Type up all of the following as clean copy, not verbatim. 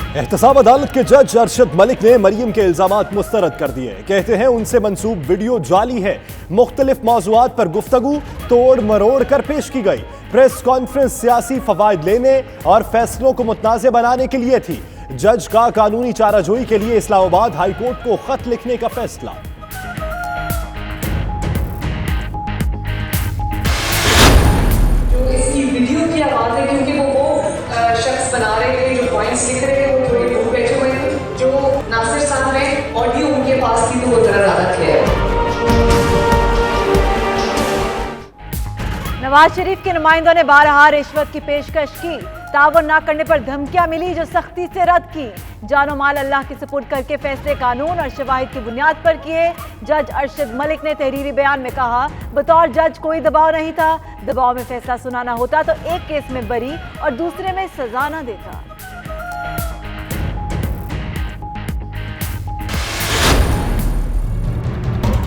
एहतसाब अदालत के जज अरशद मलिक ने मरियम के इल्जामात मुस्तरद कर दिए। कहते हैं उनसे मंसूब वीडियो जाली है। मुख्तलिफ मौज़ूआत पर गुफ्तगू तोड़ मरोड़ कर पेश की गई। प्रेस कॉन्फ्रेंस सियासी फवायद लेने और फैसलों को मुतनाज़ बनाने के लिए थी। जज का कानूनी चाराजोई के लिए इस्लामाबाद हाई कोर्ट को खत लिखने का फैसला। जो इसकी वीडियो की आवाज़ है, क्योंकि वो शख्स बना रहे थे, जो पॉइंट्स लिख रहे थे वो थोड़ी दूर बैठे हुए थे। जो नासिर साहब हैं, ऑडियो उनके पास थी तो वो ज़रा ज़्यादा क्लियर है। नवाज शरीफ के नुमाइंदों ने बारहा रिश्वत की पेशकश की। तावन न करने पर धमकियां मिली जो सख्ती से रद्द की। जानो माल अल्लाह के सुपुर्द करके फैसले कानून और शवाहिद की बुनियाद पर किए। जज अरशद मलिक ने तहरीरी बयान में कहा, बतौर जज कोई दबाव नहीं था। दबाव में फैसला सुनाना होता तो एक केस में बरी और दूसरे में सजा न देता।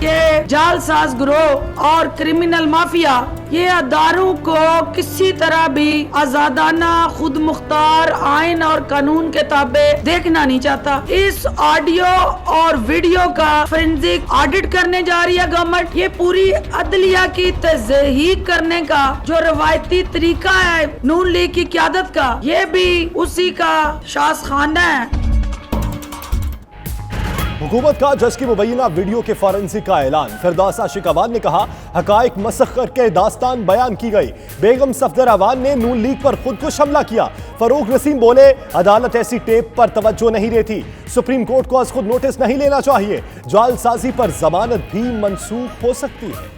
ये जालसाज गिरोह और क्रिमिनल माफिया ये अदारों को किसी तरह भी आजादाना खुद मुख्तार आइन और कानून के ताबे देखना नहीं चाहता। इस ऑडियो और वीडियो का फोरेंसिक ऑडिट करने जा रही है गवर्नमेंट। ये पूरी अदलिया की तज़हीक करने का जो रवायती तरीका है नून लीग की क़यादत का, ये भी उसी का शासखाना है। हुकूमत का जज की मुबैना वीडियो के फॉरेंसिक का ऐलान। फिरदौस आशिक अवान ने कहा, हकाइक मसख करके दास्तान बयान की गई। बेगम सफदर अवान ने नून लीग पर खुद को हमला किया। फरूक नसीम बोले, अदालत ऐसी टेप पर तवज्जो नहीं देती। सुप्रीम कोर्ट को आज खुद नोटिस नहीं लेना चाहिए। जालसाजी पर जमानत भी मंसूख हो सकती है।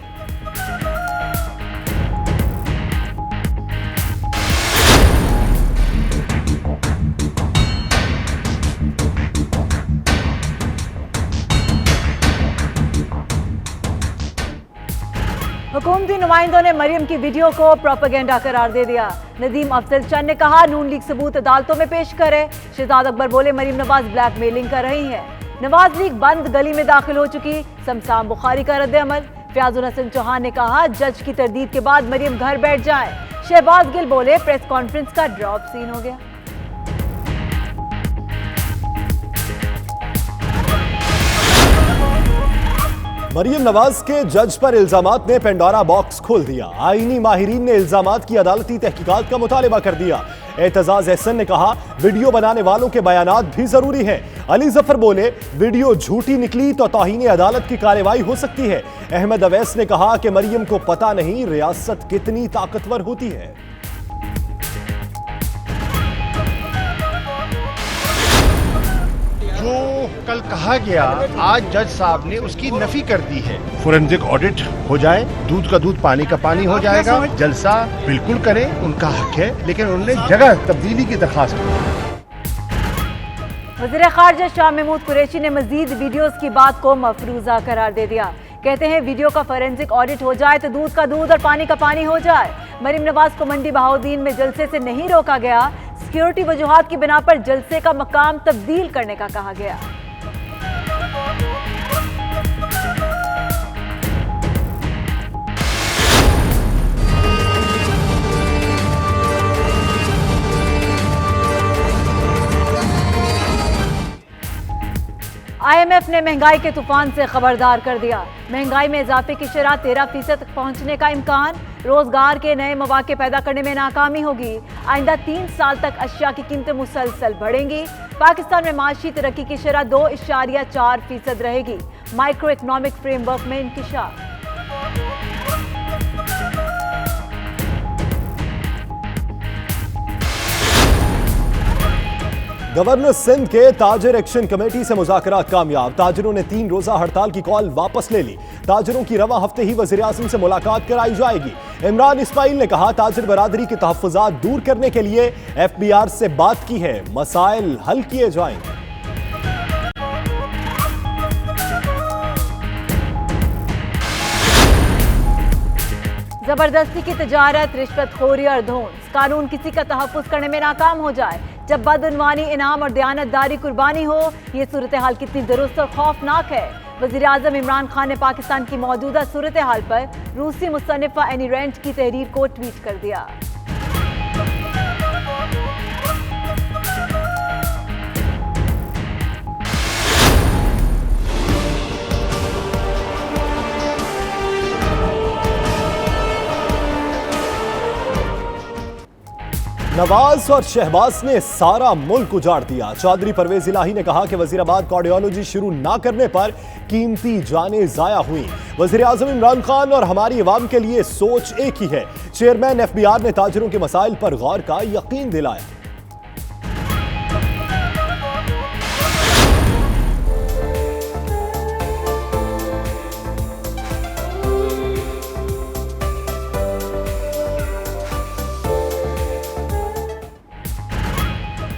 हुकूमती नुमाइंदों ने मरियम की वीडियो को प्रोपेगेंडा करार दे दिया। नदीम अफजल चंद ने कहा, नून लीग सबूत अदालतों में पेश करे। शहजाद अकबर बोले, मरियम नवाज ब्लैकमेलिंग कर रही है। नवाज लीग बंद गली में दाखिल हो चुकी। समसाम बुखारी का रद्द अमल। फयाजुल हसन चौहान ने कहा, जज की तरदीद के बाद मरियम घर बैठ जाए। शहबाज गिल बोले, प्रेस कॉन्फ्रेंस का ड्रॉप सीन हो गया। मरियम नवाज के जज पर इल्जामात ने पेंडोरा बॉक्स खोल दिया। आईनी माहिरीन ने इल्जामात की अदालती तहकीकात का मुतालिबा कर दिया। एतजाज एहसन ने कहा, वीडियो बनाने वालों के बयानात भी जरूरी हैं। अली जफर बोले, वीडियो झूठी निकली तो तौहीन अदालत की कार्रवाई हो सकती है। अहमद अवैस ने कहा कि मरियम को पता नहीं रियासत कितनी ताकतवर होती है। जो कल कहा गया, आज जज साहब ने उसकी नफी कर दी है। फोरेंसिक ऑडिट हो जाए, दूध का दूध पानी का पानी हो जाएगा। जलसा बिल्कुल करें, उनका हक है, लेकिन उन्होंने जगह तब्दीली की दरखास्त की। वज़ीर ख़ारजा शाह महमूद कुरैशी ने मजीद वीडियोस की बात को मफरूजा करार दे दिया। कहते हैं, वीडियो का फोरेंसिक ऑडिट हो जाए तो दूध का दूध और पानी का पानी हो जाए। मरियम नवाज को मंडी बहाउद्दीन में जलसे से नहीं रोका गया। सिक्योरिटी वजूहात की बिना पर जलसे का मकाम तब्दील करने का कहा गया। IMF ने महंगाई के तूफान से खबरदार कर दिया। महंगाई में इजाफे की शरह 13% तक पहुंचने का इम्कान। रोजगार के नए मौके पैदा करने में नाकामी होगी। आइंदा 3 साल तक अशिया की कीमतें मुसलसल बढ़ेंगी। पाकिस्तान में माशी तरक्की की शरह 2.4% रहेगी। माइक्रो इकोनॉमिक फ्रेमवर्क में इंकिशाफ। गवर्नर सिंध के ताजिर एक्शन कमेटी से मुज़ाकरात कामयाब। ताजिरों ने 3 रोजा हड़ताल की कॉल वापस ले ली। ताजिरों की रवा हफ्ते ही वज़ीर आज़म से मुलाकात कराई जाएगी। इमरान इस्माइल ने कहा, ताजिर बरादरी के तहफ़्फ़ुज़ात दूर करने के लिए FBR से बात की है, मसाइल हल किए जाएंगे। जबरदस्ती की तजारत, रिश्वतखोरी और धोंस, कानून किसी का तहफ़्फ़ुज़ करने में नाकाम हो जाए। जब बदउनवानी, इनाम और दयानतदारी कुर्बानी हो, ये सूरत हाल कितनी दुरुस्त और खौफनाक है। वज़ीर आज़म इमरान खान ने पाकिस्तान की मौजूदा सूरत हाल पर रूसी मुसन्निफ़ा एनी रेंट की तहरीर को ट्वीट कर दिया। नवाज और शहबाज ने सारा मुल्क उजाड़ दिया। चौधरी परवेज इलाही ने कहा कि वजीराबाद कार्डियोलॉजी शुरू ना करने पर कीमती जानें जाया हुई। वजीर आजम इमरान खान और हमारी अवाम के लिए सोच एक ही है। चेयरमैन FBR ने ताजिरों के मसाइल पर गौर का यकीन दिलाया।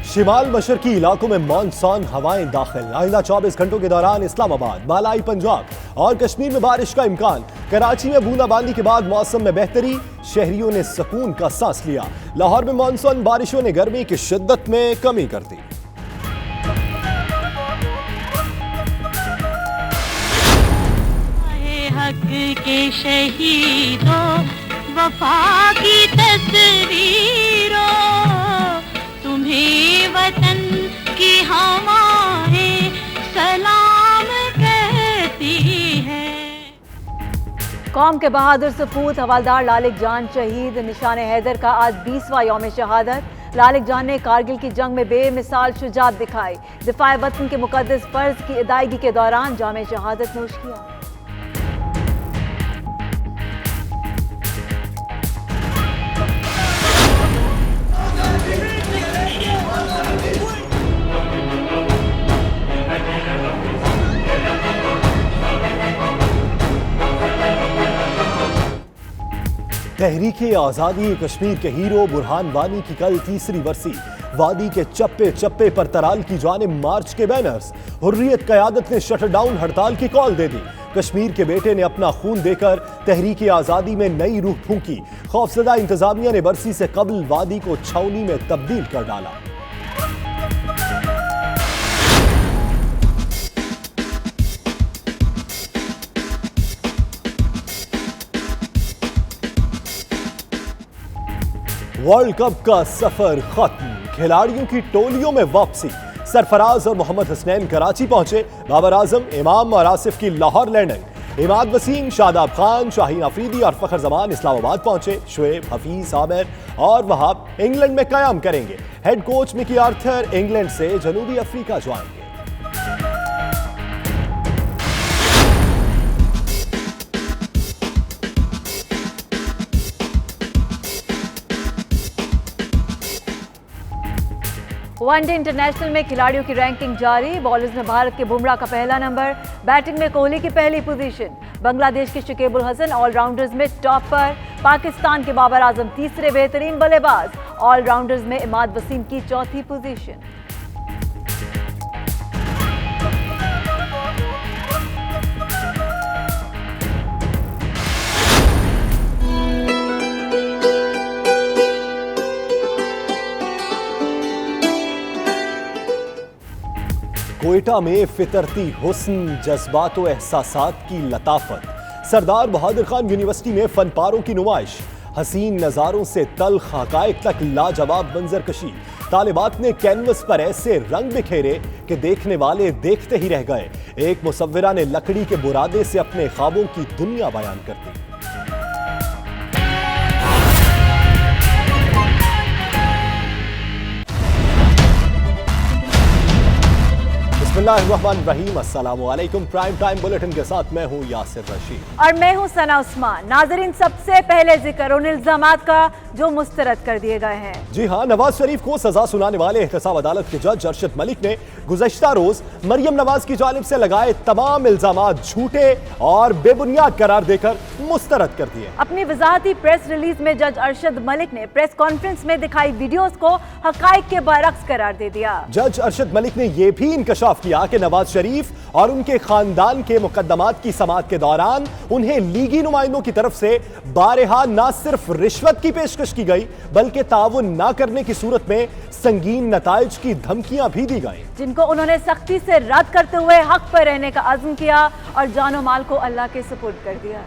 शिमाल मशरकी इलाकों में मानसून हवाएं दाखिल। आइंदा 24 घंटों के दौरान इस्लामाबाद, मलाई पंजाब और कश्मीर में बारिश का इम्कान। कराची में बूंदाबांदी के बाद मौसम में बेहतरी, शहरियों ने सुकून का सांस लिया। लाहौर में मानसून बारिशों ने गर्मी की शिद्दत में कमी कर दी। हक के शहीदों, वफा की तस्वीरों, तुम्हें वतन की हवाएं सलाम कहती है। कौम के बहादुर सपूत हवालदार लालिक जान शहीद निशान हैदर का आज 20वां यौम शहादत। लालिक जान ने कारगिल की जंग में बेमिसाल शुजात दिखाई। दिफाए वतन के मुकद्दस फर्ज की अदायगी के दौरान जाम शहादत नोश किया। तहरीके आज़ादी कश्मीर के हीरो बुरहान वानी की कल तीसरी बरसी। वादी के चप्पे चप्पे पर तराल की जानिब मार्च के बैनर्स। हुर्रियत क़यादत ने शटर डाउन हड़ताल की कॉल दे दी। कश्मीर के बेटे ने अपना खून देकर तहरीके आज़ादी में नई रूह फूंकी। खौफजदा इंतजामिया ने बरसी से कबल वादी को छावनी में तब्दील कर डाला। वर्ल्ड कप का सफर खत्म, खिलाड़ियों की टोलियों में वापसी। सरफराज और मोहम्मद हसनैन कराची पहुंचे। बाबर आजम, इमाम और आसिफ की लाहौर लैंडिंग। इमाद वसीम, शादाब खान, शाहीन अफरीदी और फखर जमान इस्लामाबाद पहुंचे। शुएब, हफीज, आमिर और वहाब इंग्लैंड में कयाम करेंगे। Head coach Mickey Arthur England से जनूबी अफ्रीका जाएंगे। वनडे इंटरनेशनल में खिलाड़ियों की रैंकिंग जारी। बॉलर्स में भारत के बुमराह का पहला नंबर, बैटिंग में कोहली की पहली पोजीशन। बांग्लादेश के शकीबुल हसन ऑलराउंडर्स में टॉप पर। पाकिस्तान के बाबर आजम तीसरे बेहतरीन बल्लेबाज। ऑलराउंडर्स में इमाद वसीम की चौथी पोजीशन। कोयटा में फितरती हुस्न, जज्बात व एहसासात की लताफत। सरदार बहादुर खान यूनिवर्सिटी में फनपारों की नुमाइश। हसीन नज़ारों से तल्ख हक़ाइक़ तक लाजवाब मंजर कशी। तालिबात ने कैनवस पर ऐसे रंग बिखेरे कि देखने वाले देखते ही रह गए। एक मुसव्विरा ने लकड़ी के बुरादे से अपने ख्वाबों की दुनिया बयान कर दी। बिस्मिल्लाहिर्रहमानिर्रहीम, अस्सलाम वालेकुम। प्राइम टाइम बुलेटिन के साथ मैं हूं यासिर रशीद और मैं हूं सना उस्मान। नाजरीन, सबसे पहले जिक्र उन इल्जामात का जो मुस्तरद कर दिए गए हैं। जी हां, नवाज शरीफ को सजा सुनाने वाले एहतसाब अदालत के जज अरशद मलिक ने गुज़श्ता रोज मरियम नवाज की जानिब से लगाए तमाम इल्जामात झूठे और बेबुनियाद करार देकर मुस्तरद कर दिए। अपनी वजाहती प्रेस रिलीज में जज अरशद मलिक ने प्रेस कॉन्फ्रेंस में दिखाई वीडियोस को हकाइक के बरअक्स करार दे दिया। जज अरशद मलिक ने यह भी इंकशाफ किया कि नवाज शरीफ और उनके खानदान के मुकदमात की समाअत के दौरान उन्हें लीगी नुमाइंदों की तरफ से बारहा न सिर्फ रिश्वत की पेशकश की गई बल्कि ताउन न करने की सूरत में संगीन नताइज की धमकियां भी दी गई, जिनको उन्होंने सख्ती से रद्द करते हुए हक पर रहने का अज़्म किया और जानो माल को अल्लाह के सुपुर्द कर दिया।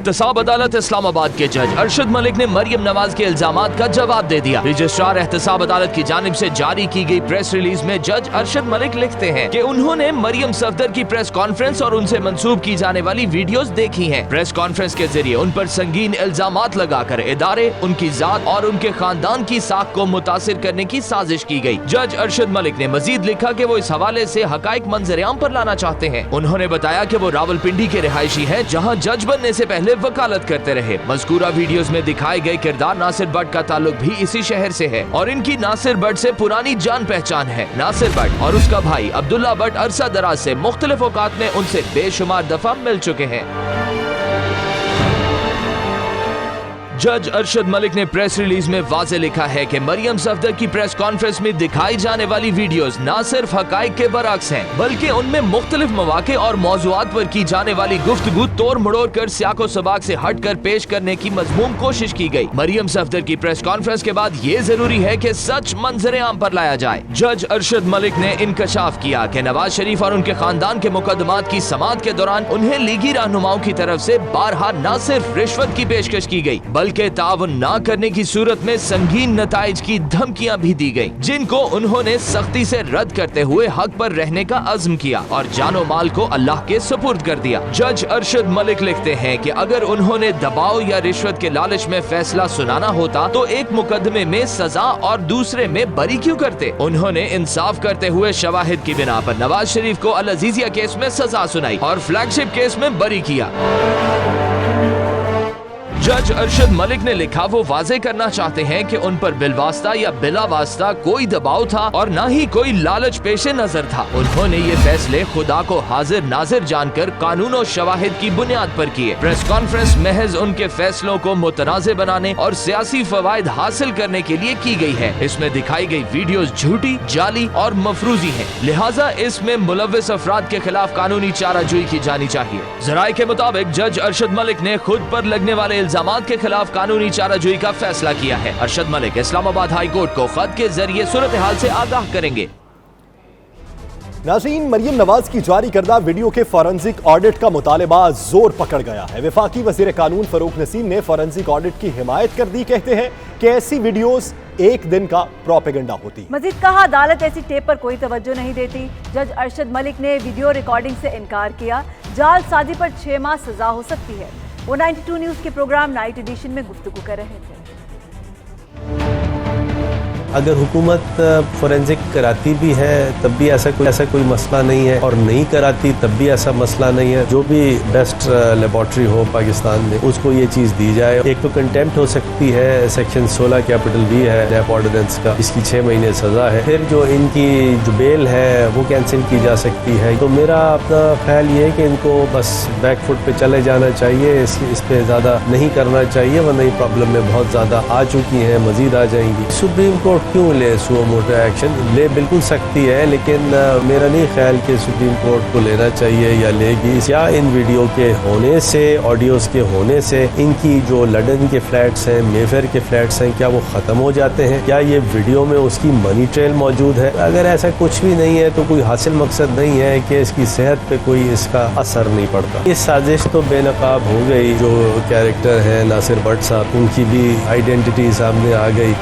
एहतसाब अदालत इस्लामाबाद के जज अरशद मलिक ने मरियम नवाज के इल्जामात का जवाब दे दिया। रजिस्ट्रार एहतसाब अदालत की जानिब से जारी की गई प्रेस रिलीज में जज अरशद मलिक लिखते हैं कि उन्होंने मरियम सफदर की प्रेस कॉन्फ्रेंस और उनसे मंसूब की जाने वाली वीडियोस देखी हैं। प्रेस कॉन्फ्रेंस के जरिए उन पर संगीन इल्जामात लगाकर इदारे, उनकी जात और उनके खानदान की साख को मुतासिर करने की साजिश की गई। जज अरशद मलिक ने मजीद लिखा कि वो इस हवाले से हकाइक मंजर-ए-आम पर लाना चाहते हैं। उन्होंने बताया कि वो रावलपिंडी के रिहायशी हैं, जहां जज बनने से पहले वकालत करते रहे। मज़कूरा वीडियोस में दिखाए गए किरदार नासिर भट्ट का ताल्लुक भी इसी शहर से है और इनकी नासिर भट्ट से पुरानी जान पहचान है। नासिर भट्ट और उसका भाई अब्दुल्ला भट्ट अरसा दराज से मुख्तलिफ औकात में उनसे बेशुमार दफा मिल चुके हैं। जज अरशद मलिक ने प्रेस रिलीज में वाज़े लिखा है कि मरियम सफदर की प्रेस कॉन्फ्रेंस में दिखाई जाने वाली वीडियोस न सिर्फ हकाइक के बरअक्स हैं, बल्कि उनमें मुख्तलिफ मौके और मौज़ूआत पर की जाने वाली गुफ्तगू तोड़ मड़ोड़ कर सियाको सबाक से हट कर पेश करने की मज़मूम कोशिश की गई। मरियम सफदर की प्रेस कॉन्फ्रेंस के बाद ये जरूरी है कि सच मंजर-ए-आम पर लाया जाए। जज अरशद मलिक ने इंकशाफ किया कि नवाज शरीफ और उनके खानदान के मुकदमात की समाअत के दौरान उन्हें लीगी रहनुमाओं की तरफ से बारहा न सिर्फ रिश्वत की पेशकश की गई, बल्कि ताउन न करने की सूरत में संगीन नताइज की धमकियां भी दी गई, जिनको उन्होंने सख्ती से रद्द करते हुए हक पर रहने का अज़्म किया और जानो माल को अल्लाह के सुपुर्द कर दिया। जज अरशद मलिक लिखते हैं कि अगर उन्होंने दबाव या रिश्वत के लालच में फैसला सुनाना होता तो एक मुकदमे में सजा और दूसरे में बरी क्यों करते। उन्होंने इंसाफ करते हुए शवाहिद की बिना पर नवाज शरीफ को अल अजीजिया केस में सजा सुनाई और फ्लैगशिप केस में बरी किया। जज अरशद मलिक ने लिखा वो वाजे करना चाहते हैं कि उन पर बिलवास्ता या बिला वास्ता कोई दबाव था और न ही कोई लालच पेशे नजर था। उन्होंने ये फैसले खुदा को हाजिर नाजिर जानकर कानून और शवाहिद की बुनियाद पर किए। प्रेस कॉन्फ्रेंस महज उनके फैसलों को मुतनाज़े बनाने और सियासी फवायद हासिल करने के लिए की गई है। इसमें दिखाई गई वीडियोस झूठी, जाली और मफरूजी है, लिहाजा इसमें मुलव्विस अफराद के खिलाफ कानूनी चाराजोई की जानी चाहिए। ज़राए के मुताबिक जज अरशद मलिक ने खुद पर लगने वाले इल्जामात के खिलाफ कानूनी चाराजोई का फैसला किया है। अरशद मलिक इस्लामाबाद हाई कोर्ट को खत के जरिए सूरत हाल से आगाह करेंगे। नाज़रीन, मरियम नवाज की जारी करदा वीडियो के फॉरेंसिक ऑडिट का मुतालबा जोर पकड़ गया है। वफाकी वज़ीर कानून फरूक नसीम ने फॉरेंसिक ऑडिट की हिमायत कर दी। कहते हैं कि ऐसी वीडियोस एक दिन का प्रोपेगेंडा होती। मजीद कहा, अदालत ऐसी टेप पर कोई तवज्जो नहीं देती। जज अरशद मलिक ने वीडियो रिकॉर्डिंग से इनकार किया। जालसाजी पर 6 माह सजा हो सकती है। वो 92 न्यूज़ के प्रोग्राम नाइट एडिशन में गुफ्तगू कर रहे थे। अगर हुकूमत फोरेंसिक कराती भी है तब भी ऐसा कोई मसला नहीं है और नहीं कराती तब भी ऐसा मसला नहीं है। जो भी बेस्ट लेबॉर्ट्री हो पाकिस्तान में उसको ये चीज़ दी जाए। एक तो कंटेम्प्ट हो सकती है, सेक्शन 16 कैपिटल बी है नैप ऑर्डिनेंस का, इसकी 6 महीने सज़ा है। फिर जो इनकी जो बेल है वो कैंसिल की जा सकती है। तो मेरा अपना ख्याल ये है कि इनको बस बैकफुट पे चले जाना चाहिए, इस पे ज़्यादा नहीं करना चाहिए, वरना ये प्रॉब्लम में बहुत ज़्यादा आ चुकी हैं, मज़ीद आ जाएंगी। सुप्रीम कोर्ट क्यों ले सुओ मोटो एक्शन? ले बिल्कुल सकती है, लेकिन मेरा नहीं ख्याल कि सुप्रीम कोर्ट को लेना चाहिए या लेगी। क्या इन वीडियो के होने से, ऑडियोज के होने से इनकी जो लंदन के फ्लैट्स हैं, मेफेयर के फ्लैट्स हैं, क्या वो ख़त्म हो जाते हैं? क्या ये वीडियो में उसकी मनी ट्रेल मौजूद है? अगर ऐसा कुछ भी नहीं है तो कोई हासिल मकसद नहीं है कि इसकी सेहत पे कोई इसका असर नहीं पड़ता। ये साजिश तो बेनकाब हो गई। जो कैरेक्टर है नासिर भट्ट साहब, उनकी भी आइडेंटिटी सामने आ गई।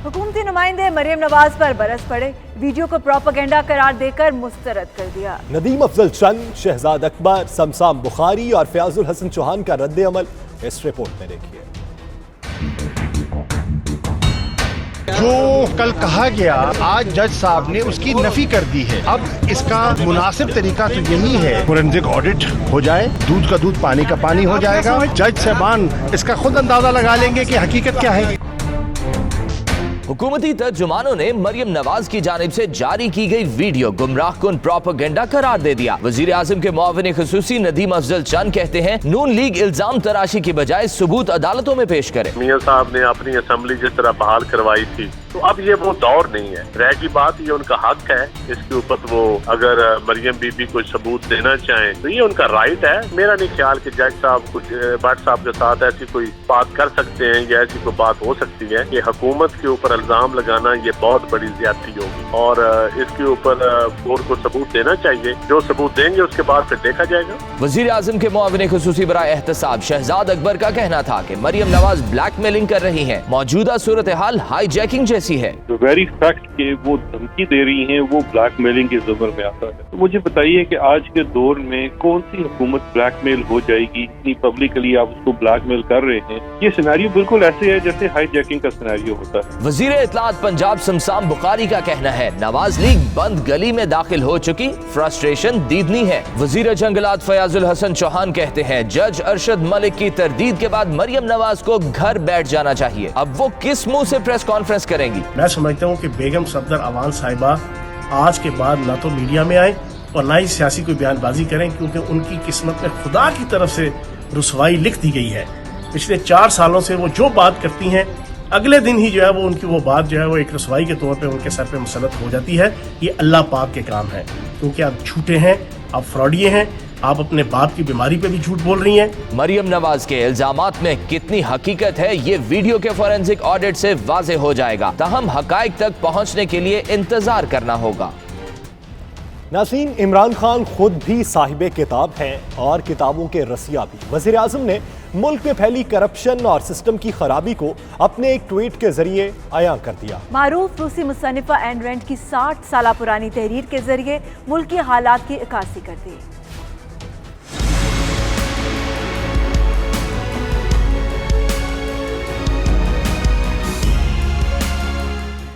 हुकूमती नुमाइंदे मरियम नवाज पर बरस पड़े। वीडियो को प्रोपेगेंडा करार देकर मुस्तरद कर दिया। नदीम अफजल चंद, शहजाद अकबर, समसाम बुखारी और फयाजुल हसन चौहान का रद्द अमल इस रिपोर्ट में देखिए। जो कल कहा गया आज जज साहब ने उसकी नफी कर दी है। अब इसका मुनासिब तरीका तो यही है, फोरेंसिक ऑडिट हो जाए, दूध का दूध पानी का पानी हो जाएगा। जज साहबान इसका खुद अंदाजा लगा लेंगे कि हकीकत क्या है। हुकूमती तर्जुमानों ने मरियम नवाज की जानिब से जारी की गई वीडियो गुमराहकुन प्रोपेगेंडा करार दे दिया। वजीर आजम के मुआविन खुसूसी नदीम अफजल चंद कहते हैं नून लीग इल्जाम तराशी की बजाय सबूत अदालतों में पेश करे। मियां साहब ने अपनी असेंबली जिस तरह बहाल करवाई थी तो अब ये वो दौर नहीं है। रह की बात, ये उनका हक है, इसके ऊपर वो अगर मरियम बीबी कोई सबूत देना चाहें तो ये उनका राइट है। मेरा नहीं ख्याल कि जज साहब कुछ भट्ट साहब के साथ ऐसी कोई बात कर सकते हैं या ऐसी कोई बात हो सकती है। ये हुकूमत के ऊपर इल्जाम लगाना ये बहुत बड़ी ज्यादती होगी और इसके ऊपर कोर्ट को सबूत देना चाहिए। जो सबूत देंगे उसके बाद फिर देखा जाएगा। वजीर आजम के मुआविन खुसूसी बराए एहतसाब शहजाद अकबर का कहना था कि मरियम नवाज ब्लैकमेलिंग कर रही हैं। मौजूदा सूरत हाल हाईजैकिंग जैसी है। तो वेरी फैक्ट के वो धमकी दे रही हैं वो ब्लैकमेलिंग के ज़बर में आता है। तो मुझे बताइए कि आज के दौर में कौन सी हुकूमत ब्लैकमेल हो जाएगी? इतनी पब्लिकली आप उसको ब्लैकमेल कर रहे हैं। ये सिनेरियो बिल्कुल ऐसे है जैसे हाईजैकिंग का सिनेरियो होता है। वजीर इत्तलात पंजाब शमशाम बुखारी का कहना है नवाज लीग बंद गली में दाखिल हो चुकी, फ्रस्ट्रेशन दीदनी है। वजीर जंगलात फयाजुल हसन चौहान कहते हैं जज अरशद मलिक की तरदीद के बाद मरियम नवाज को घर बैठ जाना चाहिए। अब वो किस मुंह से प्रेस कॉन्फ्रेंस करेंगी? मैं समझता हूँ कि बेगम सफदर अवान साहिबा आज के बाद ना तो मीडिया में आए और ना ही सियासी कोई बयानबाजी करें, क्योंकि उनकी किस्मत में खुदा की तरफ से रुसवाई लिख दी गई है। पिछले 4 सालों से वो जो बात करती हैं अगले दिन ही जो है वो उनकी वो बात जो है वो एक रसवाई के तौर पे उनके सर पे मुसल्लत हो जाती है। ये अल्लाह पाक के काम है, क्योंकि आप झूठे हैं, आप फ्रॉडिये हैं, आप अपने बाप की बीमारी पे भी झूठ बोल रही हैं। मरियम नवाज के इल्जामात में कितनी हकीकत है ये वीडियो के फोरेंसिक ऑडिट से वाज़े हो जाएगा। ताहम हकाइक तक पहुंचने के लिए इंतजार करना होगा। नाज़रीन, इमरान खान खुद भी साहिबे किताब हैं और किताबों के रसिया भी। वज़ीर आज़म ने मुल्क में फैली करप्शन और सिस्टम की खराबी को अपने एक ट्वीट के जरिए अयां कर दिया। मारूफ रूसी मुसन्निफा एन रैंड की 60 साल पुरानी तहरीर के जरिए मुल्क के हालात की इक्कासी कर दी।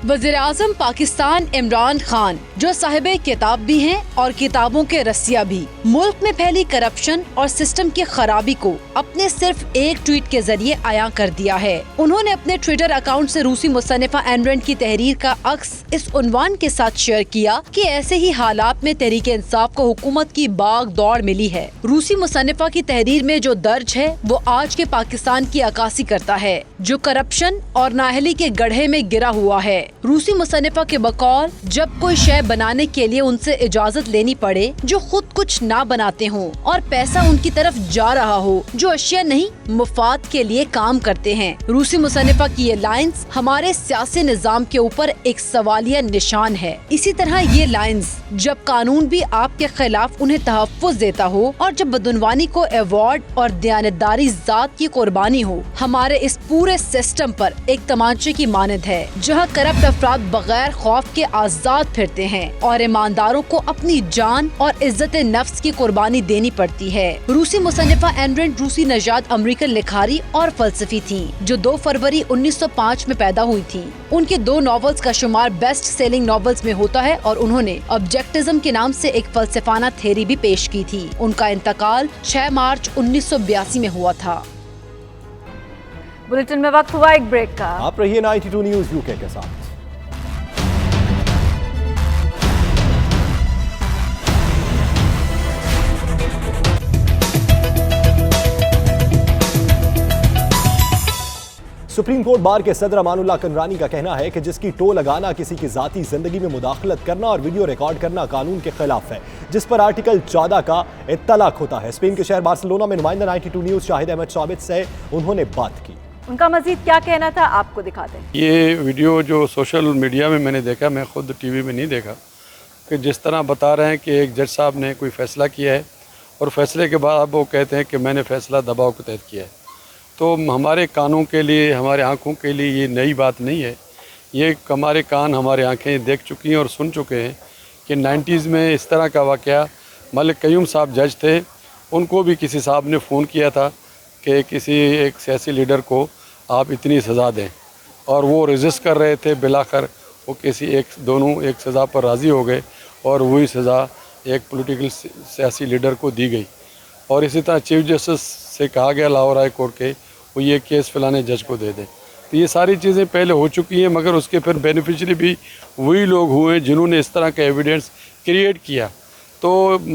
वज़ीर आज़म पाकिस्तान इमरान खान, जो साहिबे किताब भी हैं और किताबों के रसिया भी, मुल्क में फैली करप्शन और सिस्टम की खराबी को अपने सिर्फ एक ट्वीट के जरिए अयां कर दिया है। उन्होंने अपने ट्विटर अकाउंट से रूसी मुसन्निफा एन रैंड की तहरीर का अक्स इस उन्वान के साथ शेयर किया कि ऐसे ही हालात में तहरीक इंसाफ को हुकूमत की बाग दौड़ मिली है। रूसी मुसन्निफा की तहरीर में जो दर्ज है वो आज के पाकिस्तान की अक्कासी करता है, जो करप्शन और नाअहली के गड्ढे में गिरा हुआ है। रूसी मुसन्निफा के बकौल जब कोई शय बनाने के लिए उनसे इजाजत लेनी पड़े जो खुद कुछ ना बनाते हों और पैसा उनकी तरफ जा रहा हो जो अशिया नहीं मुफाद के लिए काम करते हैं। रूसी मुसन्निफा की ये लाइन्स हमारे सियासी निजाम के ऊपर एक सवालिया निशान है। इसी तरह ये लाइन्स जब कानून भी आपके खिलाफ उन्हें तहफ़्फ़ुज़ देता हो और जब बदुनवानी को अवार्ड और दयानतदारी जात की कुर्बानी हो, हमारे इस पूरे सिस्टम पर एक तमांचे की मानद है जहाँ करप्ट अफराद बगैर खौफ के आजाद फिरते हैं और ईमानदारों को अपनी जान और इज्जत नफ्स की कुर्बानी देनी पड़ती है। रूसी मुसन्निफा एन रैंड रूसी नजाद अमेरिकन लिखारी और फलसफी थी जो 2 फरवरी 1905 में पैदा हुई थी। उनके 2 नॉवेल्स का शुमार बेस्ट सेलिंग नॉवेल्स में होता है और उन्होंने ऑब्जेक्टिज्म के नाम से एक फलसफाना थ्योरी भी पेश की थी। उनका इंतकाल 6 मार्च 1982 में हुआ था। बुलेटिन में वक्त हुआ एक ब्रेक का। आप रहिए 92 न्यूज़ यूके के साथ। सुप्रीम कोर्ट बार के सदर अमानुल्लाह कनरानी का कहना है कि जिसकी टो लगाना, किसी की जाती जिंदगी में मुदाखलत करना और वीडियो रिकॉर्ड करना कानून के खिलाफ है, जिस पर आर्टिकल 14 का इत्तलाक होता है। स्पेन के शहर बार्सिलोना में नुमाइंदा 92 न्यूज़ शाहिद अहमद साबित से उन्होंने बात की। उनका मजीद क्या कहना था आपको दिखाते हैं। ये वीडियो जो सोशल मीडिया में मैंने देखा, मैं खुद टीवी में नहीं देखा, कि जिस तरह बता रहे हैं कि एक जज साहब ने कोई फ़ैसला किया है और फैसले के बाद वो कहते हैं कि मैंने फ़ैसला दबाव के तहत किया है। तो हमारे कानों के लिए, हमारे आँखों के लिए ये नई बात नहीं है। ये हमारे कान, हमारे आँखें देख चुकी हैं और सुन चुके हैं कि 90s में इस तरह का वाक़या, मलिक क़य्यूम साहब जज थे, उनको भी किसी साहब ने फ़ोन किया था कि किसी एक सियासी लीडर को आप इतनी सज़ा दें, और वो रेजिस्ट कर रहे थे। बिलाखिर वो दोनों एक सज़ा पर राज़ी हो गए और वही सज़ा एक पॉलिटिकल सियासी लीडर को दी गई। और इसी तरह चीफ जस्टिस से कहा गया लाहौर हाई कोर्ट के वो ये केस फ़लाने जज को दे दें। तो ये सारी चीज़ें पहले हो चुकी हैं, मगर उसके फिर बेनिफिशरी भी वही लोग हुए जिन्होंने इस तरह का एविडेंस क्रिएट किया। तो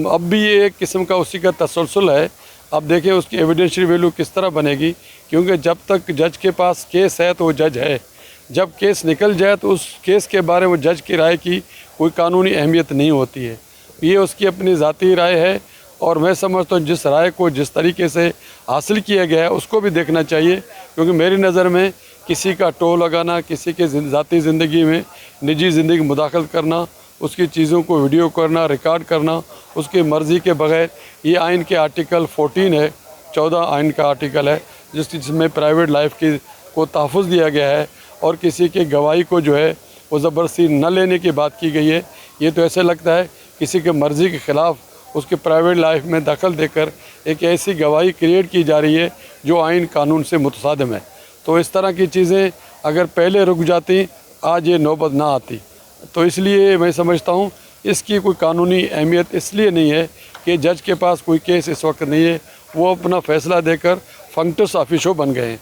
अब भी ये एक किस्म का उसी का तसलसल है। अब देखें उसकी एविडेंशियल वैल्यू किस तरह बनेगी, क्योंकि जब तक जज के पास केस है तो वो जज है, जब केस निकल जाए तो उस केस के बारे में जज की राय की कोई कानूनी अहमियत नहीं होती है। ये उसकी अपनी ज़ाती राय है और मैं समझता हूँ जिस राय को जिस तरीके से हासिल किया गया है उसको भी देखना चाहिए, क्योंकि मेरी नज़र में किसी का टो लगाना, किसी के ज़ाती ज़िंदगी में निजी ज़िंदगी में मुदाखलत करना, उसकी चीज़ों को वीडियो करना, रिकॉर्ड करना उसकी मर्ज़ी के बगैर, ये आइन के आर्टिकल 14 है, 14 आइन का आर्टिकल है जिसमें प्राइवेट लाइफ की को तहफ़्फ़ुज़ दिया गया है और किसी के गवाही को जो है वो ज़बरदस्ती न लेने की बात की गई है। ये तो ऐसे लगता है किसी के मर्ज़ी के ख़िलाफ़ उसके प्राइवेट लाइफ में दखल देकर एक ऐसी गवाही क्रिएट की जा रही है जो आइन कानून से मुतसादिम है। तो इस तरह की चीज़ें अगर पहले रुक जाती आज ये नौबत ना आती। तो इसलिए मैं समझता हूँ इसकी कोई कानूनी अहमियत इसलिए नहीं है कि जज के पास कोई केस इस वक्त नहीं है, वो अपना फ़ैसला देकर फंक्टस ऑफिसो बन गए हैं।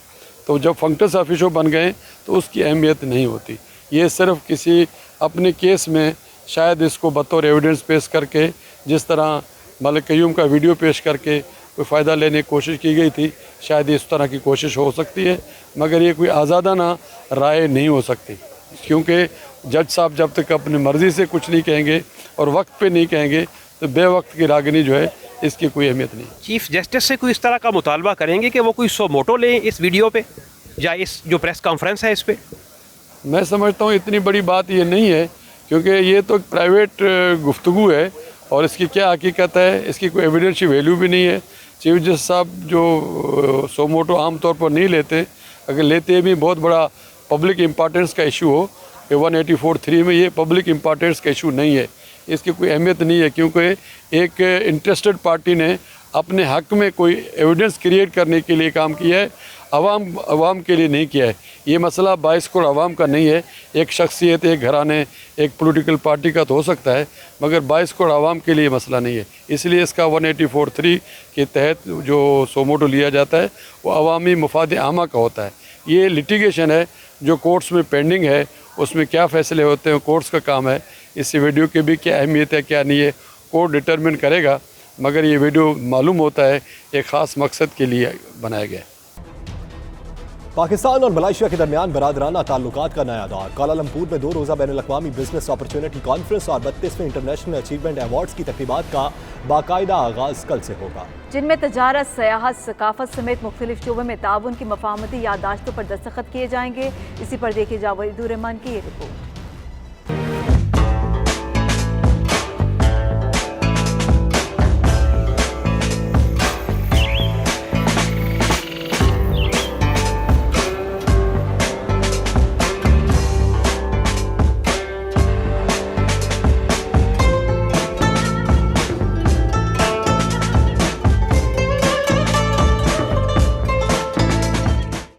तो जब फंक्टस ऑफिसो बन गए तो उसकी अहमियत नहीं होती। ये सिर्फ किसी अपने केस में शायद इसको बतौर एविडेंस पेश करके, जिस तरह मलिक क़य्यूम का वीडियो पेश करके कोई फ़ायदा लेने की कोशिश की गई थी, शायद इस तरह की कोशिश हो सकती है, मगर ये कोई आज़ादाना राय नहीं हो सकती, क्योंकि जज साहब जब तक अपनी मर्ज़ी से कुछ नहीं कहेंगे और वक्त पे नहीं कहेंगे तो बेवक्त की रागनी जो है इसकी कोई अहमियत नहीं। चीफ जस्टिस से कोई इस तरह का मुतालबा करेंगे कि वो कोई सो मोटो लें इस वीडियो पे या इस जो प्रेस कॉन्फ्रेंस है इस पे? मैं समझता हूँ इतनी बड़ी बात ये नहीं है, क्योंकि ये तो प्राइवेट गुफ्तगू है और इसकी क्या हकीकत है, इसकी कोई एविडेंशियल वैल्यू भी नहीं है। चीफ जस्टिस साहब जो सो मोटो आम तौर पर नहीं लेते, अगर लेते भी बहुत बड़ा पब्लिक इम्पोर्टेंस का इशू हो कि 184(3) में, ये पब्लिक इम्पोर्टेंस का इशू नहीं है, इसकी कोई अहमियत नहीं है, क्योंकि एक इंटरेस्टेड पार्टी ने अपने हक में कोई एविडेंस क्रिएट करने के लिए काम किया है, अवाम के लिए नहीं किया है। ये मसला 22 करोड़ अवाम का नहीं है, एक शख्सियत, एक घराने, एक पॉलिटिकल पार्टी का तो हो सकता है, मगर 22 करोड़ अवाम के लिए मसला नहीं है। इसलिए इसका 184(3) के तहत जो सोमोटो लिया जाता है वो अवामी मुफाद आमा का होता है। ये लिटिगेशन है जो कोर्ट्स में पेंडिंग है, उसमें क्या फ़ैसले होते हैं कोर्ट्स का काम है। इस वीडियो की भी क्या अहमियत है क्या नहीं है कोर्ट डिटरमिन करेगा, मगर ये वीडियो मालूम होता है एक ख़ास मकसद के लिए बनाया गया है। पाकिस्तान और मलेशिया के दरमियान बरादराना ताल्लुकात का नया दौर। कुआलालंपुर में 2 रोज़ा बैनुल-अक़वामी बिजनेस अपॉर्चुनिटी कॉन्फ्रेंस और 32वें इंटरनेशनल अचीवमेंट अवार्ड्स की तक़रीबात का बाकायदा आगाज़ कल से होगा, जिनमें तजारत, सयाहत, सकाफत समेत मुख्तलिफ शोबों में ताउन की मफाहमती यादाश्तों पर दस्तखत किए जाएंगे। इसी पर देखिए जावेद रहमान की ये रिपोर्ट।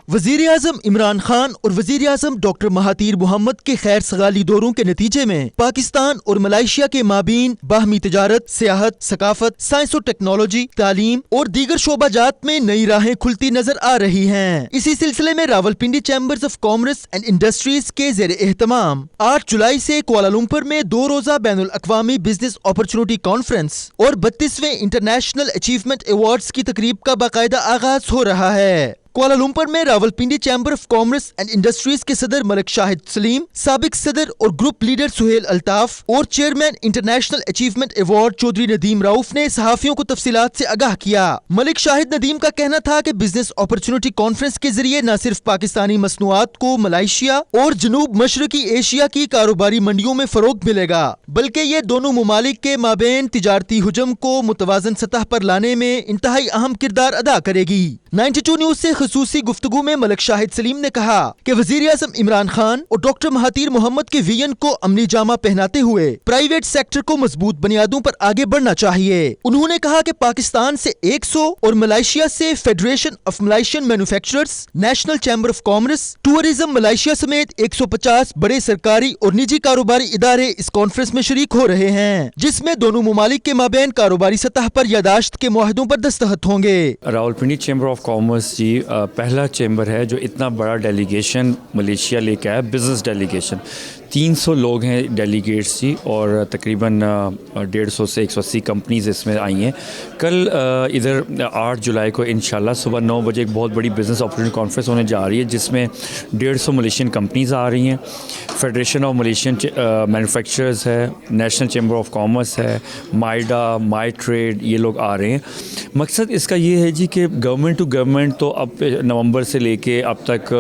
वज़ीर-ए-आज़म इमरान खान और वज़ीर-ए-आज़म डॉक्टर महातीर मोहम्मद के खैर सगाली दौरों के नतीजे में पाकिस्तान और मलेशिया के माबीन बाहमी तिजारत, सियाहत, सकाफत, साइंस और टेक्नोलॉजी, तालीम और दीगर शोबाजात में नई राहें खुलती नजर आ रही हैं। इसी सिलसिले में Rawalpindi chambers of commerce and industries के ज़ेरे एहतमाम 8 जुलाई से कुआलालंपुर में 2 रोज़ा बैनुल-अक़वामी बिजनेस अपॉर्चुनिटी कॉन्फ्रेंस और 32वें इंटरनेशनल अचीवमेंट अवार्ड्स की तकरीब का बाकायदा आगाज हो रहा है। कुआलालंपुर में Rawalpindi chamber of commerce and industries के सदर मलिक शाहिद सलीम, साबिक सदर और ग्रुप लीडर सुहेल अल्ताफ और chairman international achievement award Chaudhry Nadeem Rauf ने सहाफियों को तफसीलात से आगाह किया। मलिक शाहिद नदीम का कहना था कि बिजनेस अपॉर्चुनिटी कॉन्फ्रेंस के जरिए न सिर्फ पाकिस्तानी मसनूआत को मलेशिया और जनूब मशरकी एशिया की कारोबारी मंडियों में फरोग मिलेगा, बल्कि ये दोनों ममालिक के माबेन तिजारती हुजम को मुतवाजन सतह पर लाने में इंतहाई अहम किरदार अदा करेगी। 92 न्यूज से खुसूसी गुफ्तगू में मलिक शाहिद सलीम ने कहा कि वज़ीर-ए-आज़म इमरान खान और डॉक्टर महातीर मोहम्मद के विजन को अमली जामा पहनाते हुए प्राइवेट सेक्टर को मजबूत बुनियादों पर आगे बढ़ना चाहिए। उन्होंने कहा कि पाकिस्तान से 100 और मलेशिया से federation of Malaysian manufacturers, national chamber of commerce, tourism Malaysia समेत 150 बड़े सरकारी और निजी कारोबारी इदारे इस कॉन्फ्रेंस में शरीक हो रहे हैं, जिसमें दोनों ममालिक के माबेन कारोबारी सतह पर यादाश्त के मुआहदों पर दस्तखत होंगे। रावलपिंडी चैम्बर ऑफ कॉमर्स जी पहला चैम्बर है जो इतना बड़ा डेलीगेशन मलेशिया लेके आया, बिजनेस डेलीगेशन। 300 लोग हैं डेलीगेट्स जी, और तकरीबन 150 से 180 कंपनीज इसमें आई हैं। कल इधर 8 जुलाई को इंशाल्लाह सुबह 9 बजे एक बहुत बड़ी बिज़नेस अपॉर्चुनिटी कॉन्फ्रेंस होने जा रही है, जिसमें 150 मलेशियन कंपनीज आ रही हैं। फेडरेशन ऑफ मलेशियन मैन्युफैक्चरर्स है, नेशनल चैम्बर ऑफ कॉमर्स है, माइडा, माई ट्रेड, ये लोग आ रहे हैं। मकसद इसका ये है जी कि गवर्नमेंट टू गवर्नमेंट तो अब नवंबर से लेके अब तक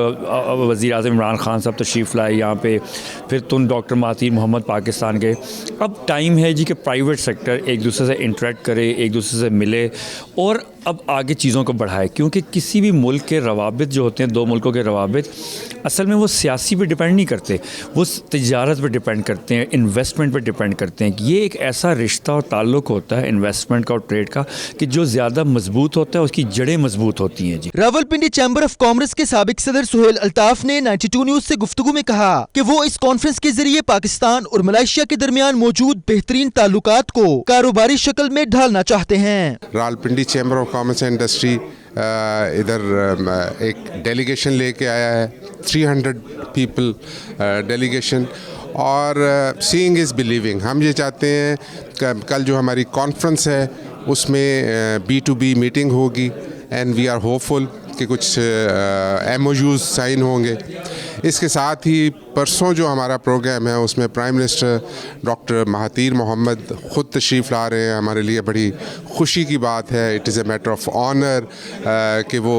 वज़ीर आज़म इमरान खान साहब तशरीफ़ लाए यहाँ पे, फिर तुम डॉक्टर महातीर मोहम्मद पाकिस्तान गए। अब टाइम है जी कि प्राइवेट सेक्टर एक दूसरे से इंटरेक्ट करे, एक दूसरे से मिले और अब आगे चीज़ों को बढ़ाए, क्योंकि किसी भी मुल्क के रवाबित जो होते हैं, दो मुल्कों के रवाबित असल में वो सियासी पे डिपेंड नहीं करते, वो तिजारत पे डिपेंड करते हैं, इन्वेस्टमेंट पे डिपेंड करते हैं। ये एक ऐसा रिश्ता और ताल्लुक़ होता है इन्वेस्टमेंट का और ट्रेड का कि जो ज़्यादा मजबूत होता है उसकी जड़ें मजबूत होती हैं जी। रावलपिंडी चैम्बर ऑफ कॉमर्स के साबिक सदर सुहेल अल्ताफ ने 92 न्यूज से गुफ्तगू में कहा कि वो इस कॉन्फ्रेंस के जरिए पाकिस्तान और मलेशिया के दरमियान मौजूद बेहतरीन ताल्लुकात को कारोबारी शक्ल में ढालना चाहते हैं। Rawalpindi chamber of commerce and industry इधर एक डेलीगेशन लेके आया है, 300 पीपल डेलीगेशन, और सीइंग इज़ बिलीविंग। हम ये चाहते हैं कल जो हमारी कॉन्फ्रेंस है उसमें B2B मीटिंग होगी एंड वी आर होपफुल कि कुछ MOUs साइन होंगे। इसके साथ ही परसों जो हमारा प्रोग्राम है उसमें prime minister doctor Mahathir Mohammad ख़ुद तशरीफ़ ला रहे हैं। हमारे लिए बड़ी खुशी की बात है, it is a matter of honour कि वो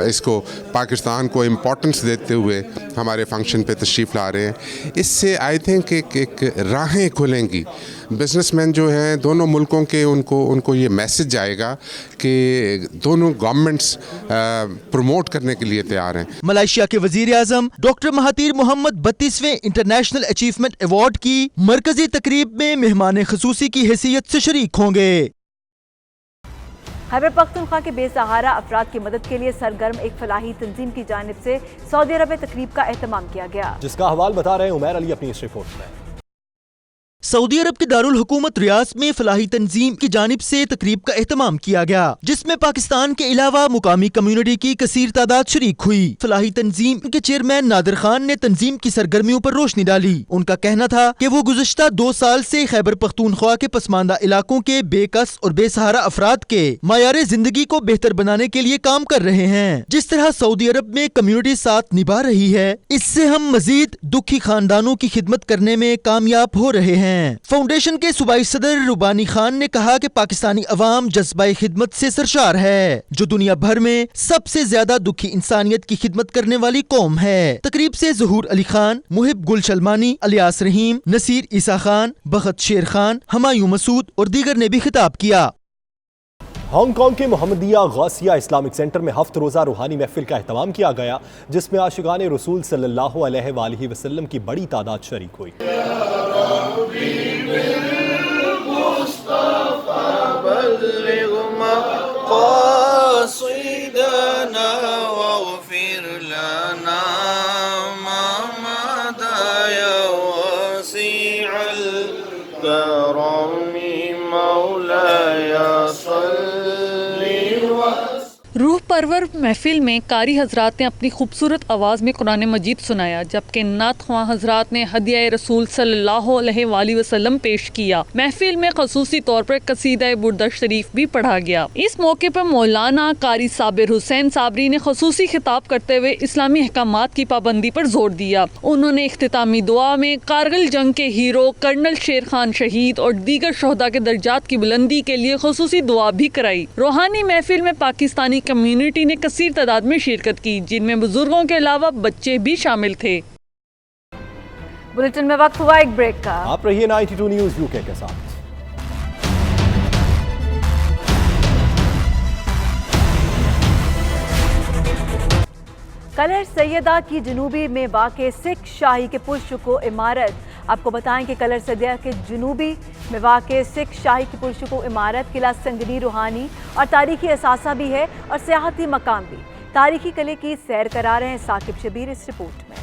इसको पाकिस्तान को इम्पोर्टेंस देते हुए हमारे फंक्शन पे तशरीफ़ ला रहे हैं। इससे आई थिंक एक राहें खुलेंगी। बिजनेसमैन जो हैं दोनों मुल्कों के, उनको ये मैसेज जाएगा कि दोनों गवर्नमेंट्स प्रमोट करने के लिए तैयार हैं। मलेशिया के वजीर आजम डॉक्टर महातीर मोहम्मद 32वें इंटरनेशनल अचीवमेंट अवार्ड की मरकजी तकरीब में मेहमान खसूसी की हैसियत से शरीक होंगे। खैबर पख्तूनख्वा के बेसहारा अफराद की मदद के लिए सरगर्म एक फलाही तंजीम की जानिब से सऊदी अरब में तकरीब का एहतमाम किया गया, जिसका हवाल बता रहे हैं उमैर अली अपनी इस रिपोर्ट में। सऊदी अरब के दारुल हुकूमत रियाद में फलाही तंजीम की जानिब से तकरीब का एहतमाम किया गया, जिसमें पाकिस्तान के अलावा मुकामी कम्युनिटी की कसीर तादाद शरीक हुई। फलाही तंजीम के चेयरमैन नादिर खान ने तंजीम की सरगर्मियों पर रोशनी डाली। उनका कहना था कि वो गुज़श्ता 2 साल से खैबर पख्तूनख्वा के पसमानदा इलाकों के बेकस और बेसहारा अफराद के मायारे जिंदगी को बेहतर बनाने के लिए काम कर रहे हैं। जिस तरह सऊदी अरब में कम्युनिटी साथ निभा रही है, इससे हम मजीद दुखी खानदानों की खिदमत करने में कामयाब हो रहे हैं। फाउंडेशन के सूबाई सदर रुबानी खान ने कहा कि पाकिस्तानी अवाम जज्बा खिदमत से सरशार है, जो दुनिया भर में सबसे ज्यादा दुखी इंसानियत की खिदमत करने वाली कौम है। तकरीब से ज़हूर अली खान, मुहिब गुल शलमानी, अलियास रहीम, नसीर ईसा खान, बखत शेर खान, हमायूं मसूद और दीगर ने भी खिताब किया। हांगकांग के मोहम्मदिया गौसिया इस्लामिक सेंटर में हफ्त रोज़ा रूहानी महफिल का एहतमाम किया गया, जिसमें आशिकान रसूल सल्लल्लाहु अलैहि वसल्लम की बड़ी तादाद शरीक हुई। रूह परवर महफिल में कारी हजरात ने अपनी खूबसूरत आवाज़ में कुरान मजीद सुनाया, जबकि नात ख्वां हजरात ने हदिया रसूल सल्लल्लाहु अलैहि वसल्लम पेश किया। महफिल में खसूसी तौर पर कसीदा बुर्दा शरीफ भी पढ़ा गया। इस मौके पर मौलाना कारी साबिर हुसैन साबरी ने खसूसी खिताब करते हुए इस्लामी अहकामात की पाबंदी पर जोर दिया। उन्होंने इख्तितामी दुआ में कारगिल जंग के हीरो कर्नल शेर खान शहीद और दीगर शोहदा के दर्जात की बुलंदी के लिए खसूसी दुआ भी कराई। रूहानी महफिल में पाकिस्तानी कम्युनिटी ने कसीर तादाद में शिरकत की, जिनमें बुजुर्गों के अलावा बच्चे भी शामिल थे। बुलेटिन में वक्त हुआ एक ब्रेक का। आप रहिए 92 न्यूज़ यूके के साथ। कलर सैयदा की जनूबी में वाक़े सिख शाही के पुरशुको इमारत। आपको बताएं कि कलर सैयदा के जनूबी में वाक़े सिख शाही की पुरशुको इमारत किला संगनी रूहानी और तारीखी असासा भी है और सियाहती मकाम भी। तारीखी किले की सैर करा रहे हैं साकिब शबीर इस रिपोर्ट में।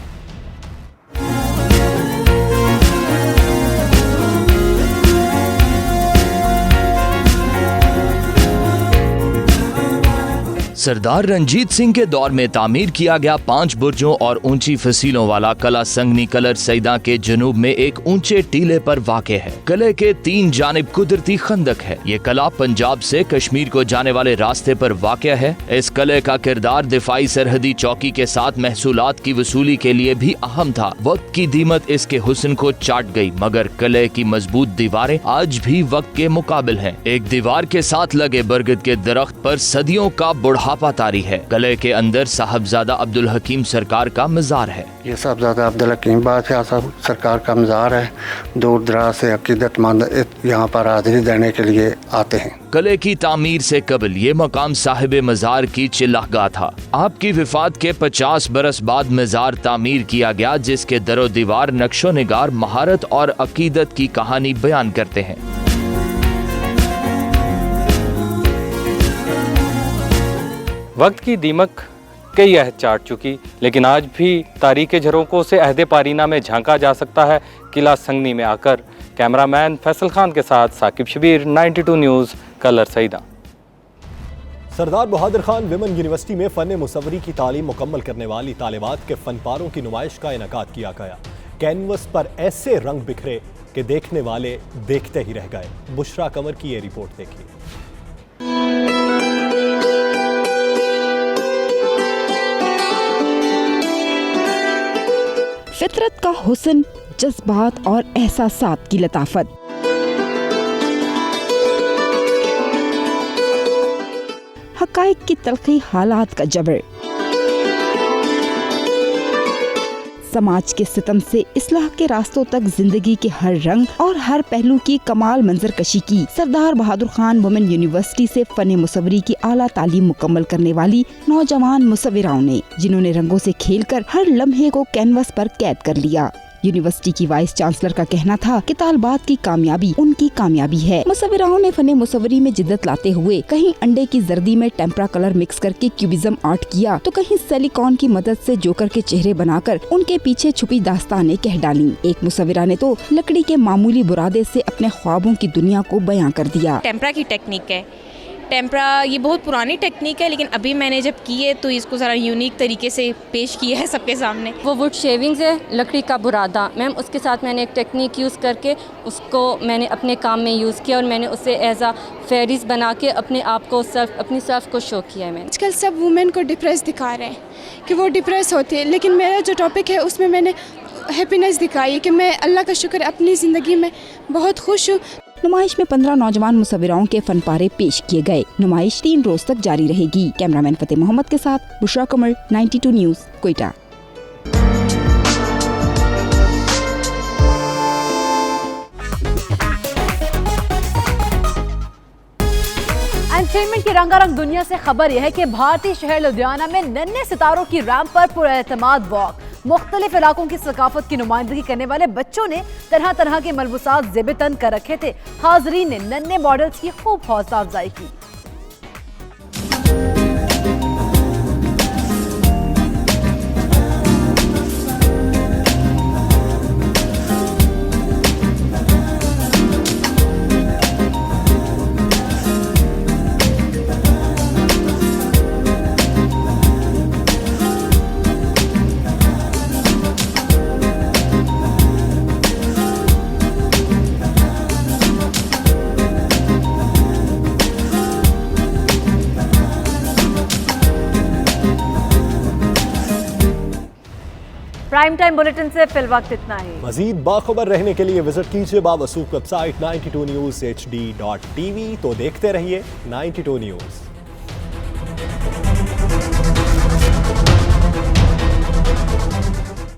सरदार रंजीत सिंह के दौर में तामीर किया गया 5 बुर्जों और ऊंची फसीलों वाला कला संगनी कलर सईदा के जनूब में एक ऊंचे टीले पर वाक़े है। किले के 3 जानिब कुदरती खंदक है। ये किला पंजाब से कश्मीर को जाने वाले रास्ते पर वाक़या है। इस किले का किरदार दिफाई सरहदी चौकी के साथ महसूलात की वसूली के लिए भी अहम था। वक्त की दीमत इसके हुस्न को चाट गई, मगर किले की मजबूत दीवारें आज भी वक्त के मुकाबिल हैं। एक दीवार के साथ लगे बरगद के दरख्त पर सदियों का बुढ़ापा तारी है। किले के अंदर साहबजादा अब्दुल हकीम सरकार का मजार है। ये साहबजादा अब्दुल हकीम बादशाह साहब सरकार का मजार है। दूर दराज से अकीदतमंद यहाँ पर हाजिरी देने के लिए आते हैं। किले की तामीर से कबल ये मकाम साहिब मजार की चिल्लाहगाह था। आपकी विफात के 50 बरस बाद मजार तामीर किया गया, जिसके दरो दीवार नक्शो निगार महारत और अकीदत की कहानी बयान करते हैं। वक्त की दीमक कई अहद चाट चुकी, लेकिन आज भी तारीख़ झरोकों से अहद पारीना में झांका जा सकता है किला संगनी में आकर। कैमरामैन फैसल खान के साथ साकिब शबीर, 92 न्यूज़, कलर सईदा। सरदार बहादुर खान विमेन यूनिवर्सिटी में फ़न मुसव्वरी की तालीम मुकम्मल करने वाली तालिबात के फनपारों की नुमाइश का इनेकाद किया गया। कैनवस पर ऐसे रंग बिखरे कि देखने वाले देखते ही रह गए। बुशरा कमर की ये रिपोर्ट देखिए। फितरत का हुस्न, जज्बात और एहसासात की लताफत, हकाइक की तलखी, हालात का जबर, समाज के सितम से इस्लाह के रास्तों तक जिंदगी के हर रंग और हर पहलू की कमाल मंजर कशी की सरदार बहादुर खान वुमेन यूनिवर्सिटी से फन मुसव्वरी की आला तालीम मुकम्मल करने वाली नौजवान मुसव्विराओं ने, जिन्होंने रंगों से खेलकर हर लम्हे को कैनवस पर कैद कर लिया। यूनिवर्सिटी की वाइस चांसलर का कहना था कि तालबात की कामयाबी उनकी कामयाबी है। मुसव्विराओं ने फन मुसव्वरी में जिद्दत लाते हुए कहीं अंडे की जर्दी में टेम्परा कलर मिक्स करके क्यूबिज्म आर्ट किया, तो कहीं सिलिकॉन की मदद से जोकर के चेहरे बनाकर उनके पीछे छुपी दास्तानें कह डाली। एक मुसव्विरा ने तो लकड़ी के मामूली बुरादे से अपने ख्वाबों की दुनिया को बयां कर दिया। टेम्परा की टेक्निक है। टेम्परा ये बहुत पुरानी टेक्निक है, लेकिन अभी मैंने जब की है तो इसको ज़रा यूनिक तरीके से पेश किया है सबके सामने। वो वुड शेविंग्स है, लकड़ी का बुरादा मैम, उसके साथ मैंने एक टेक्निक यूज़ करके उसको मैंने अपने काम में यूज़ किया और मैंने उससे एज आ फेरिस बना के अपने आप को अपनी सेल्फ को शो किया है मैंने। आजकल सब वुमेन को डिप्रेस दिखा रहे हैं कि वो डिप्रेस होती है, लेकिन मेरा जो टॉपिक है उसमें मैंने हैप्पीनेस दिखाई है कि मैं अल्लाह का शुक्र अपनी ज़िंदगी में बहुत खुश हूँ। नुमाइश में 15 नौजवान मुसव्विराओं के फनपारे पेश किए गए। नुमाइश 3 रोज तक जारी रहेगी। कैमरामैन फतेह मोहम्मद के साथ बुशरा कमर, 92 न्यूज़, कोयटा। एंटरटेनमेंट की रंगारंग दुनिया से खबर यह है कि भारतीय शहर लुधियाना में नन्हे सितारों की रैंप पर पुरएतमाद वॉक। मुख्तलिफ इलाकों की सकाफत की नुमाइंदगी करने वाले बच्चों ने तरह तरह के मलबूसात ज़ेब तन कर रखे थे। हाजरीन ने नन्हे मॉडल्स की खूब हौसला अफजाई की। प्राइम टाइम बुलेटिन से फिलवक्त इतना ही। मजीद बाखबर रहने के लिए विजिट कीजिए बावसूख वेबसाइट 92newshd.tv। तो देखते रहिए 92 न्यूज़।